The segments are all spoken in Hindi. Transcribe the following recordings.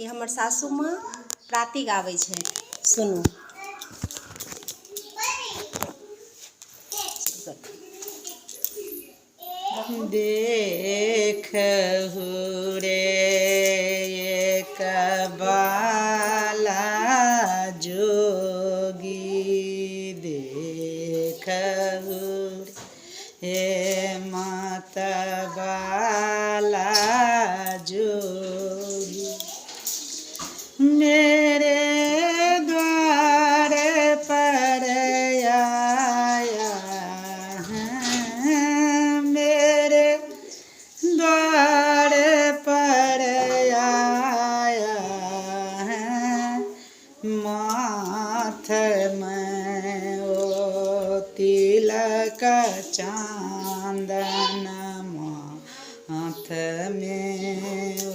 ये हमर सासू माँ प्राती गाबै छै, सुनू। देखहु रे एक बाला जोगी, देखहु हे मतवाला जोगी, मेरे द्वार पर आया है, मेरे द्वार पर आया है, माथ में ओ तिलक चांदन, माथ में ओ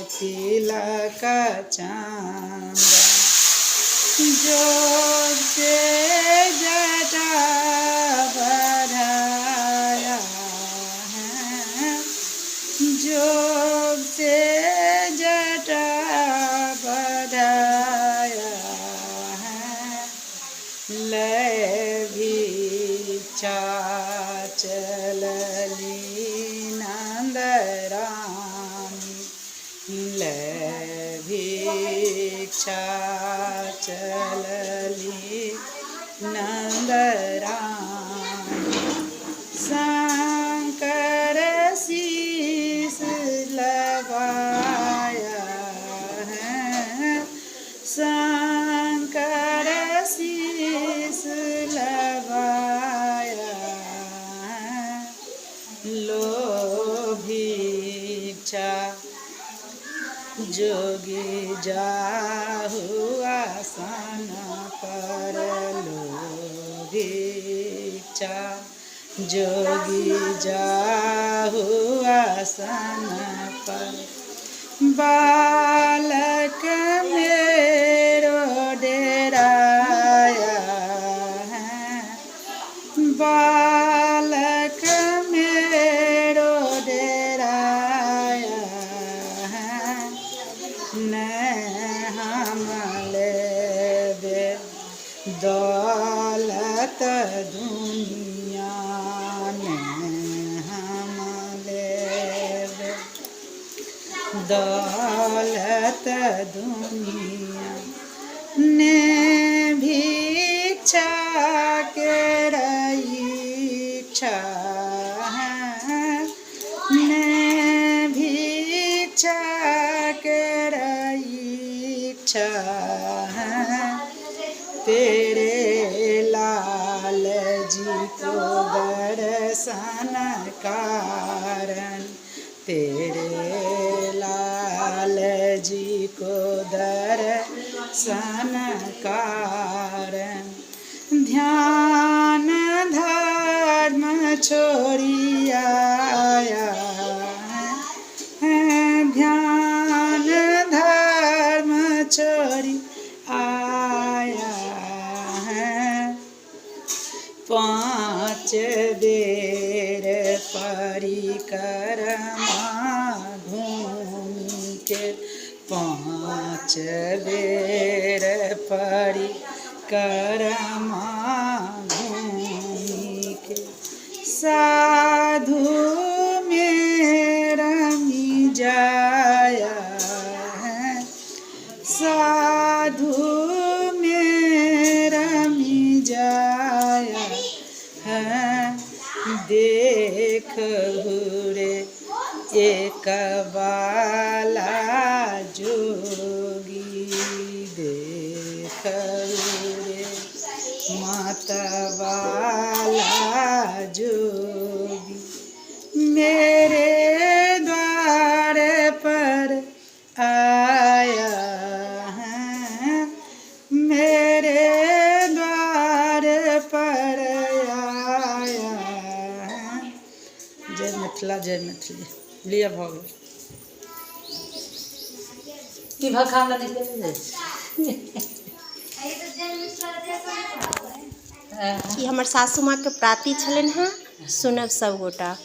तिलक चांदन, जोग से जटा बढ़ाया है, जोग से जटा बढ़ाया है, ले भिक्षा चलली नंद रानी, ले भिक्षा चलली नंद रानी, शंकर शीस लगाया है, शंकर शीस लगाया है, लो भिक्षा जोगी जाहु आसन पर, लो भिक्षा जोगी जाहु आसन पर, बालक मेरो डेराया है, बालक मेरो डेराया है, न हम लेबे दौलत दुनिया, न हम लेबे दौलत दुनिया, ने भिक्षा के इच्छा है, ने भिक्षा के इच्छा है, तेरे लाल जी को दर्शन कारण, तेरे लाल जी को दर्शन कारण, ध्यान धर्म छोड़ी आया है, ध्यान धर्म छोड़ी आया है, पाँच बेर परिक्रमा घूमी के, पाँच बेर परिक्रमा घूमी के, साधु में रमी जाया है, साधु में रमी जाया है, देखहु रे एक बाला जोगी, देखहु रे मतवाला जोगी, मेरे द्वार पर आया है, मेरे द्वार पर आया है। जय मिथिला, जय मैथिली। लिया भऽ गेल की भखा हमरा निकल जाए। ई हमर सासू माँ के प्राती छलनि हैं, सुनब सब गोटा।